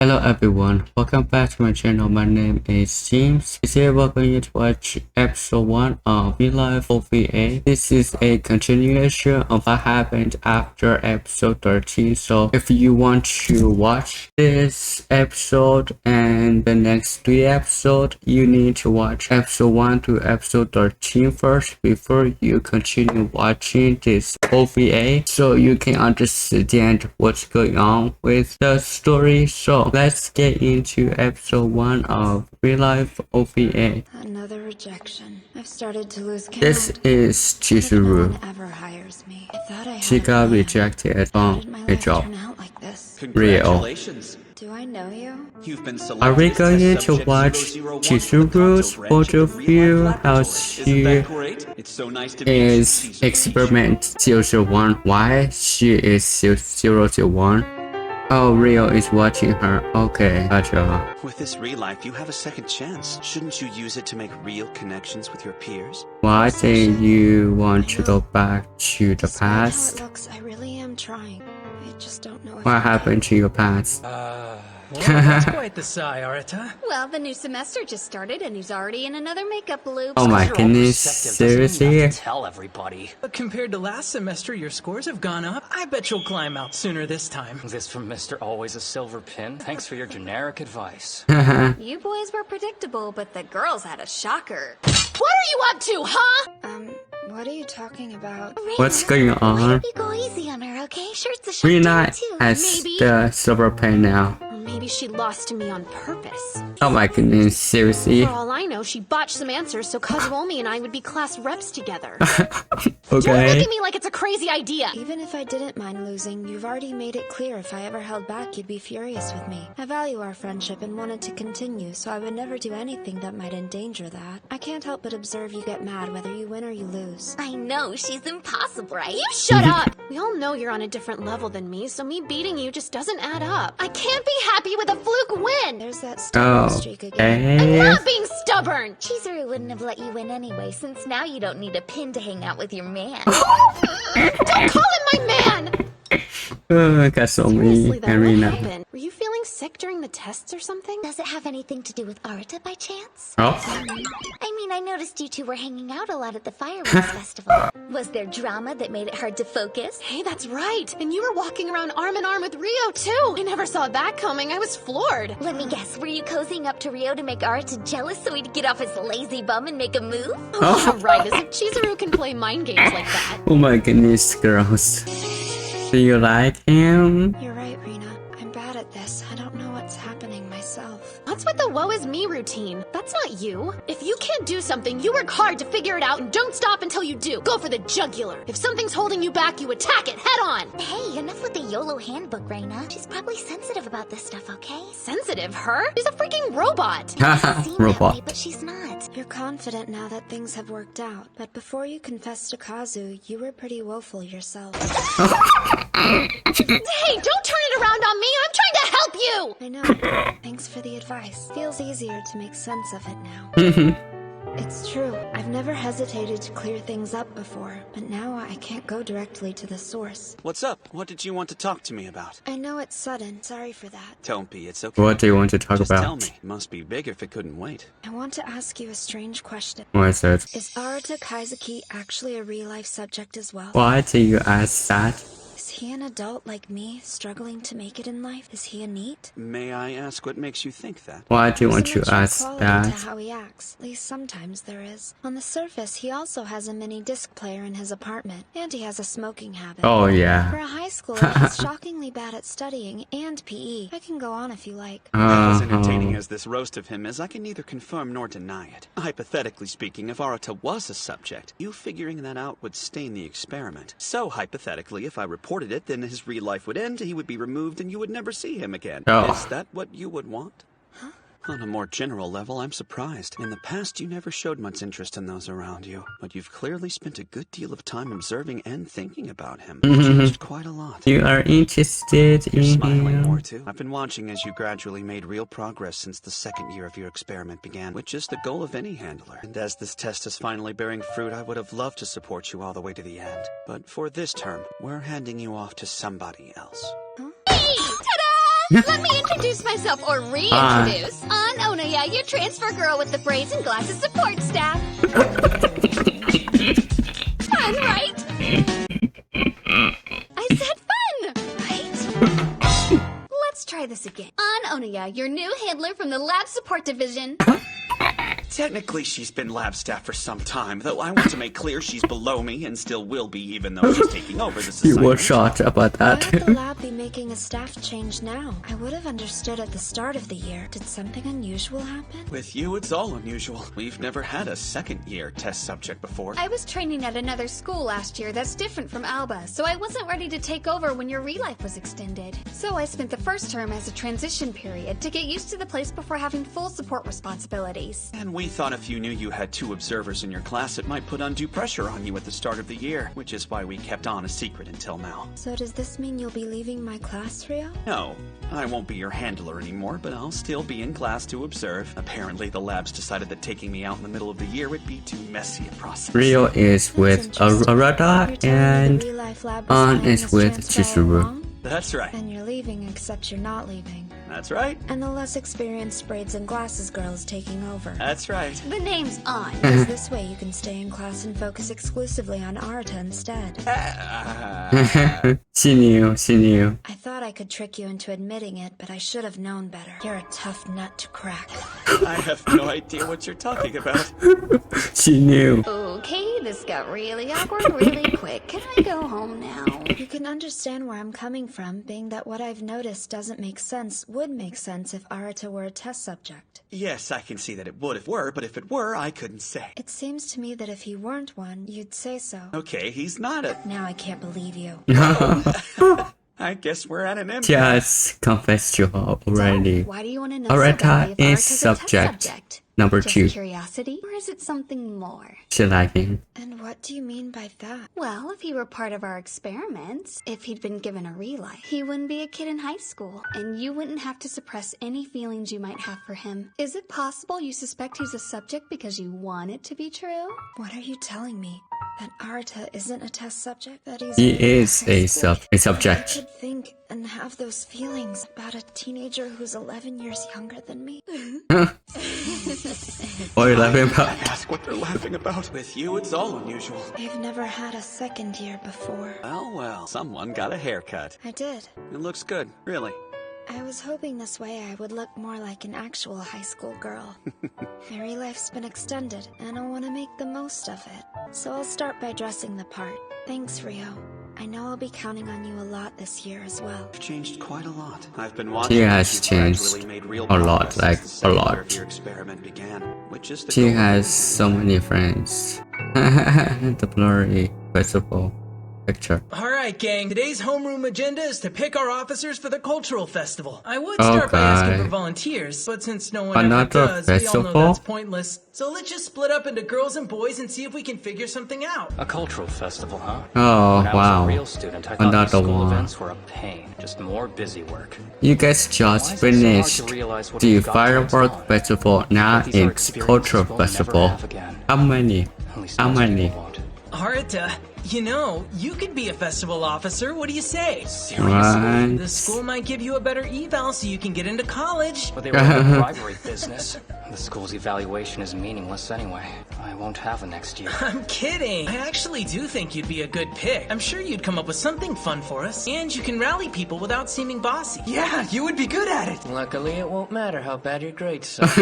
Hello everyone, welcome back to my channel. My name is James. Today we're going to watch episode 1 of ReLIFE OVA. This is a continuation of what happened after episode 13. So if you want to watch this episode and the next 3 episodes, you need to watch episode 1 to episode 13 first before you continue watching this OVA, so you can understand what's going on with the story. So let's get into episode 1 of ReLIFE OVA. Another rejection. I've started to lose count. This is Chizuru. No one ever hires me. I thought I had She got rejected from a job. like this? Congratulations. Do I know you? You've been Are we selected going as to test watch subject 001 for the Chizuru's Kanketsu-Hen point of Real view, Life how Laboratory? she Isn't that great? It's so nice to meet you. is Pleased to meet you. experiment 001? Why she is 001? Oh, Rio is watching her. Okay, gotcha. With this ReLIFE, you have a second chance. Shouldn't you use it to make real connections with your peers? Why do you want to go back to the Despite how past? it looks, I really am trying. I just don't know if What happened to your past? Well, that's quite the sigh, Arata. Well, the new semester just started and he's already in another makeup loop. Oh my You're all goodness, perceptive, doesn't mean you have seriously? to tell everybody. But compared to last semester, your scores have gone up. I bet you'll climb out sooner this time. This from Mr. Always a Silver Pin. Thanks for your generic advice. You boys were predictable, but the girls had a shocker. What are you up to, huh? what are you talking about? What's going on? You go easy on her, okay? Sure, it's a shot Rina too. has maybe. the silver pen now. Or maybe she lost to me on purpose. Oh my goodness, seriously? For all I know, she botched some answers so Kazuomi and I would be class reps together. Don't look Okay. at me like it's a crazy idea. Even if I didn't mind losing, you've already made it clear if I ever held back, you'd be furious with me. I value our friendship and wanted to continue, so I would never do anything that might endanger that. I can't help but observe you get mad whether you win or you lose. I know, she's impossible, right? You shut up! We all know you're on a different level than me, so me beating you just doesn't add up. I can't be happy with a fluke win! There's that stubborn Oh, streak again. I'm okay. not being stubborn! Chizuru wouldn't have let you win anyway, since now you don't need a pin to hang out with your man. Don't call him my man! Kasumi Seriously though, and what Rina. happened? Were you feeling sick during the tests or something? Does it have anything to do with Arata by chance? Oh, I mean, I noticed you two were hanging out a lot at the fireworks festival. Was there drama that made it hard to focus? Hey, that's right. And you were walking around arm in arm with Rio, too. I never saw that coming. I was floored. Let me guess, were you cozying up to Rio to make Arata jealous so he'd get off his lazy bum and make a move? Oh, yeah, right. As if Chizuru can play mind games like that. oh my goodness, girls. Do you like him? You're right, Rina. I'm bad at this. I don't know what's happening myself. What's with the woe is me routine? That's not you. If you can't do something, you work hard to figure it out and don't stop until you do. Go for the jugular. If something's holding you back, you attack it head on. Hey, enough with the YOLO handbook, Reina. She's probably sensitive about this stuff, okay? Sensitive, her? She's a freaking robot. Haha, Robot. but she's not. You're confident now that things have worked out, but before you confessed to Kazu, you were pretty woeful yourself. Hey, don't turn it around on me. I'm trying to help you. I know. Thanks for the advice. Feels easier to make sense of it now. It's true. I've never hesitated to clear things up before, but now I can't go directly to the source. What's up? What did you want to talk to me about? I know it's sudden. Sorry for that. Don't be, it's okay. What do you want to talk Just about? tell me. Must be big if it couldn't wait. I want to ask you a strange question. What is it? Is Arata Kaizaki actually a real-life subject as well? Why do you ask that? Is he an adult like me, struggling to make it in life? Is he a NEET? May I ask what makes you think that? Why do you want There's to a mature ask quality that? to how he acts. At least sometimes there is. On the surface, he also has a mini disc player in his apartment, and he has a smoking habit. Oh For yeah. a high schooler, he's shockingly bad at studying and PE. I can go on if you like. As Uh-huh. entertaining as this roast of him is, I can neither confirm nor deny it. Hypothetically speaking, if Arata was a subject, you figuring that out would stain the experiment. So hypothetically, if I reported it, then his real life would end, he would be removed, and you would never see him again. Oh. Is that what you would want? On a more general level, I'm surprised. In the past, you never showed much interest in those around you, but you've clearly spent a good deal of time observing and thinking about him. Changed quite a lot. You are interested You're in smiling more him? too. I've been watching as you gradually made real progress since the second year of your experiment began, which is the goal of any handler. And as this test is finally bearing fruit, I would have loved to support you all the way to the end. But for this term, we're handing you off to somebody else. Ta-da! Let me introduce myself, or reintroduce. On Onaya, your transfer girl with the braids and glasses support staff. Fun, right? I said fun, right? Let's try this again. On Onaya, your new handler from the lab support division. Technically, she's been lab staff for some time, though I want to make clear she's below me and still will be even though she's taking over this You assignment. were shocked about Why that. would the lab be making a staff change now? I would have understood at the start of the year. Did something unusual happen? With you, it's all unusual. We've never had a second-year test subject before. I was training at another school last year that's different from Alba, so I wasn't ready to take over when your ReLIFE was extended. So I spent the first term as a transition period to get used to the place before having full support responsibilities. And we thought if you knew you had 2 observers in your class, it might put undue pressure on you at the start of the year, which is why we kept on a secret until now. So does this mean you'll be leaving my class, Rio? No, I won't be your handler anymore, but I'll still be in class to observe. Apparently, the labs decided that taking me out in the middle of the year would be too messy a process. Rio is with Arata and An is with Chizuru. That's right. And you're leaving, except you're not leaving. That's right. And the less experienced braids and glasses girl is taking over. That's right. The name's On. Because this way you can stay in class and focus exclusively on Arata instead. She knew. I thought I could trick you into admitting it, but I should have known better. You're a tough nut to crack. I have no idea what you're talking about. She knew. Okay, this got really awkward really quick. Can I go home now? You can understand where I'm coming from, being that what I've noticed doesn't make sense, would make sense if Arata were a test subject. Yes, I can see that it would if were, but if it were, I couldn't say. It seems to me that if he weren't one, you'd say so. Okay, he's not a... Now I can't believe you. I guess we're at an impasse. Just confessed to her already. Why do you want to know so Arata badly if is Arata's a test subject number Just 2. curiosity, or is it something more? She like him. And what do you mean by that? Well, if he were part of our experiments, if he'd been given a ReLIFE, he wouldn't be a kid in high school, and you wouldn't have to suppress any feelings you might have for him. Is it possible you suspect he's a subject because you want it to be true? What are you telling me? That Arata isn't a test subject? That he's He is a I subject. could think and have those feelings about a teenager who's 11 years younger than me. What are you laughing about? Ask what they're laughing about. With you, it's all unusual. I've never had a second year before. Well, someone got a haircut. I did. It looks good, really. I was hoping this way I would look more like an actual high school girl. My ReLIFE's been extended, and I want to make the most of it. So I'll start by dressing the part. Thanks, Rio. I know I'll be counting on you a lot this year as well. You've changed quite a lot. I've been watching. She has as you changed gradually made real a lot, progress like since the a second year lot. of your experiment began, which is the She goal. has so many friends. The blurry festival picture. Alright, gang. Today's homeroom agenda is to pick our officers for the cultural festival. I would start by asking Okay. for volunteers, but since no one ever Another does, we all know festival? that's pointless. So let's just split up into girls and boys and see if we can figure something out. A cultural festival, huh? Oh, When I was wow. a real student, I thought Another these school one. events were a pain. Just more busy work. You guys Why just is it so hard finished to realize what the we've got going firework on? festival. Now These are it's experiences cultural we'll never festival. have again. How many? At least How most many? people won't. Arata, you know, you could be a festival officer. What do you say? Right. The school might give you a better eval so you can get into college. But they were in the bribery business. The school's evaluation is meaningless anyway. I won't have a next year. I'm kidding. I actually do think you'd be a good pick. I'm sure you'd come up with something fun for us. And you can rally people without seeming bossy. Yeah, you would be good at it. Luckily, it won't matter how bad your grades suck.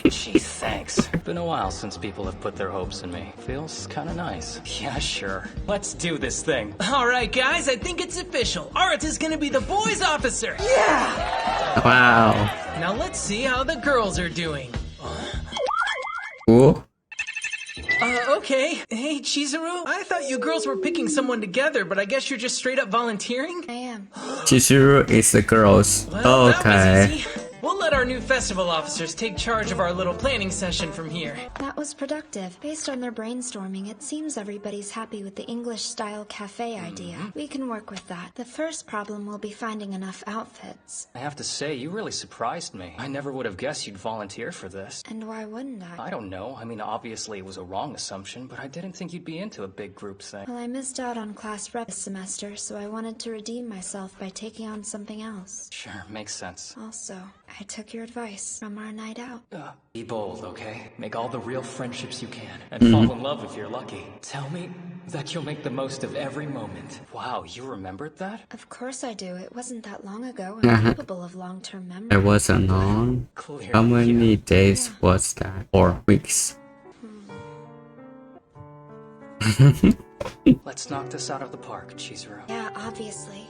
Gee, thanks. Been a while since people have put their hopes in me. Feels kinda nice. Yeah, sure. Let's do this thing. All right, guys, I think it's official. Arata's gonna be the boys' officer. Wow. Now let's see how the girls are doing. Cool. Okay. Hey, Chizuru, I thought you girls were picking someone together, but I guess you're just straight up volunteering? I am. Chizuru is the girls. Well, that was Okay. easy. We'll let our new festival officers take charge of our little planning session from here. That was productive. Based on their brainstorming, it seems everybody's happy with the English-style cafe idea. We can work with that. The first problem will be finding enough outfits. I have to say, you really surprised me. I never would have guessed you'd volunteer for this. And why wouldn't I? I don't know. I mean, obviously it was a wrong assumption, but I didn't think you'd be into a big group thing. Well, I missed out on class rep this semester, so I wanted to redeem myself by taking on something else. Sure, makes sense. Also, I took your advice from our night out. Be bold, okay? Make all the real friendships you can, and fall in love if you're lucky. Tell me that you'll make the most of every moment. Wow, you remembered that? Of course I do. It wasn't that long ago. I'm capable of long-term memory. It wasn't long. Clear. How many days was that? Or weeks? Let's knock this out of the park, Chizuru. Yeah, obviously.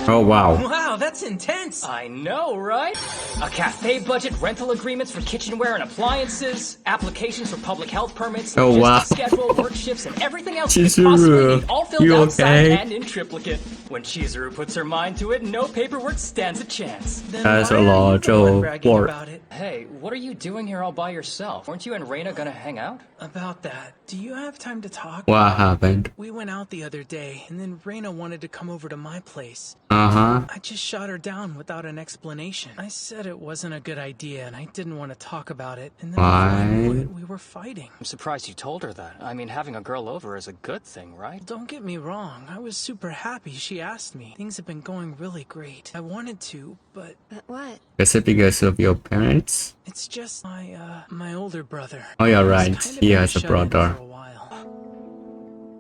Oh wow. Wow, that's intense! I know, right? A cafe budget, rental agreements for kitchenware and appliances, applications for public health permits, Oh, wow. schedule, work shifts, and everything else you could Chizuru, possibly need, all filled you out, signed, okay? and in triplicate. When Chizuru puts her mind to it, no paperwork stands a chance. Then That's why a are you lot the one of bragging work. about it? Hey, what are you doing here all by yourself? Weren't you and Reina gonna hang out? About that, do you have time to talk? What happened? We went out the other day, and then Reina wanted to come over to my place. Uh-huh. I just shot her down without an explanation. I said it wasn't a good idea, and I didn't want to talk about it. And then before I knew it, we were fighting. I'm surprised you told her that. I mean, having a girl over is a good thing, right? Don't get me wrong, I was super happy she asked me. Things have been going really great. I wanted to, but But what? Is it because of your parents? it's just my older brother. Oh, you're He's right. kind of He been has a shut in brother. for a while.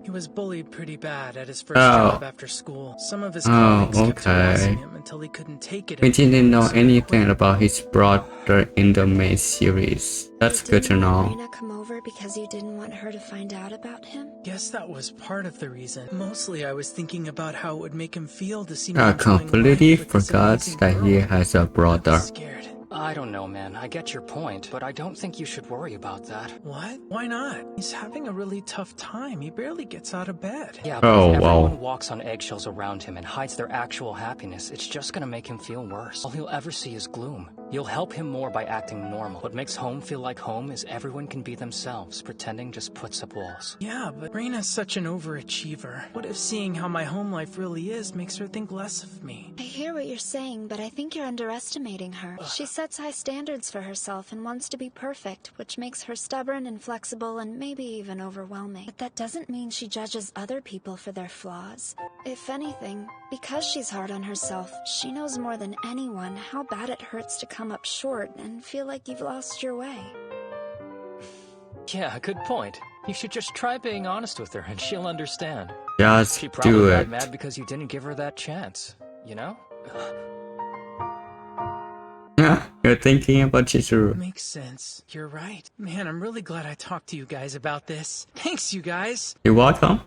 He was bullied pretty bad at his first Oh. job after school. Some of his Oh, colleagues kept okay. harassing him until he couldn't take it We anymore, didn't know so he anything quit. about his brother in the main series. That's You good to didn't let know. Reina come over because you didn't want her to find out about him? Guess that was part of the reason. Mostly I was thinking about how it would make him feel to see me I enjoying completely life with this forgot amazing that he girl. has a I was brother. scared. I don't know, man. I get your point, but I don't think you should worry about that. What? Why not? He's having a really tough time. He barely gets out of bed. Yeah, but Oh, if wow. everyone walks on eggshells around him and hides their actual happiness, it's just gonna make him feel worse. All he'll ever see is gloom. You'll help him more by acting normal. What makes home feel like home is everyone can be themselves. Pretending just puts up walls. Yeah, but Reina's such an overachiever. What if seeing how my home life really is makes her think less of me? I hear what you're saying, but I think you're underestimating her. She sets high standards for herself and wants to be perfect, which makes her stubborn, inflexible, and maybe even overwhelming. But that doesn't mean she judges other people for their flaws. If anything, because she's hard on herself, she knows more than anyone how bad it hurts to come up short and feel like you've lost your way. Yeah, good point. You should just try being honest with her and she'll understand. Just She probably do got it. mad because you didn't give her that chance. You know? You're thinking about Chizuru. Makes sense. You're right. Man, I'm really glad I talked to you guys about this. Thanks, you guys. You're welcome.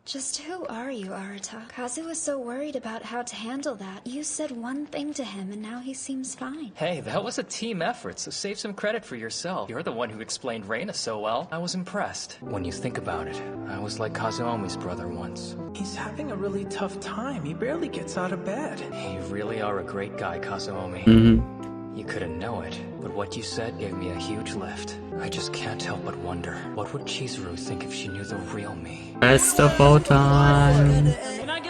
Just who are you, Arata? Kazu was so worried about how to handle that. You said one thing to him and now he seems fine. Hey, that was a team effort, so save some credit for yourself. You're the one who explained Reina so well. I was impressed. When you think about it, I was like Kazuomi's brother once. He's having a really tough time. He barely gets out of bed. You really are a great guy, Kazuomi. You couldn't know it, but what you said gave me a huge lift. I just can't help but wonder, what would Chizuru think if she knew the real me? Best of all time.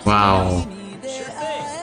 Wow.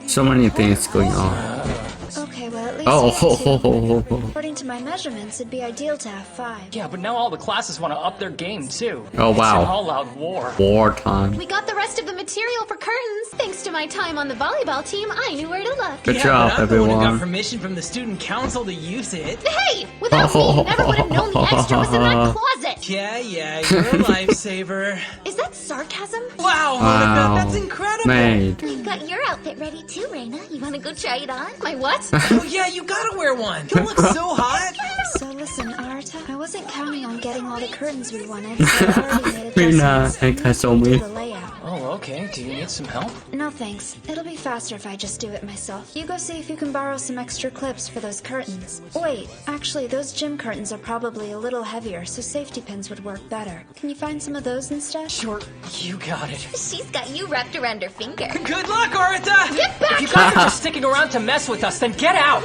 So many things going on. Okay, well at least Oh, you ho, have ho, two. ho, ho, ho. According to my measurements, it'd be ideal to have 5. Yeah, but now all the classes want to up their game, too. Oh, wow. It's an all-out war. Wartime. We got the rest of the material for curtains. Thanks to my time on the volleyball team, I knew where to look. Good Yeah, job, but I'm the one who got everyone. permission from the student council to use it. Hey! Without me, you never would have known the extra was in that closet! Yeah, you're a lifesaver. Is that sarcasm? Wow, Wow. Monica, that's incredible. Made. You've got your outfit ready too, Reina. You wanna go try it on? My what? Oh yeah, you gotta wear one. You'll look so hot. So listen, Arata, I wasn't counting on getting all the curtains we wanted, so I already made Rina adjustments and to Kazumi. the layout. Oh, okay. Do you need some help? No thanks. It'll be faster if I just do it myself. You go see if you can borrow some extra clips for those curtains. Wait, actually, those gym curtains are probably a little heavier, so safety pins would work better. Can you find some of those instead? Sure, you got it. She's got you wrapped around her finger. Good luck, Arata. Get back! If you guys are just sticking around to mess with us, then get out!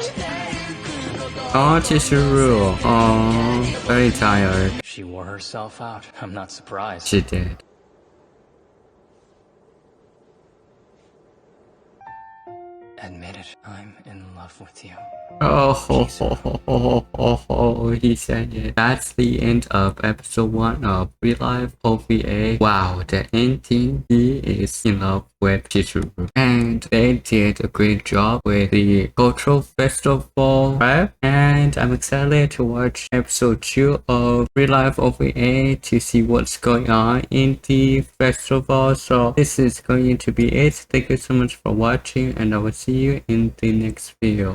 Oh, Chizuru. Oh, very tired. She wore herself out. I'm not surprised. She did. Admit it, I'm in love with you. Oh, he said it. That's the end of episode 1 of ReLIFE OVA. Wow, the ending, he is in love with Chizuru. And they did a great job with the cultural festival prep. And I'm excited to watch episode 2 of ReLIFE OVA to see what's going on in the festival. So this is going to be it. Thank you so much for watching, and I will see you in the next video.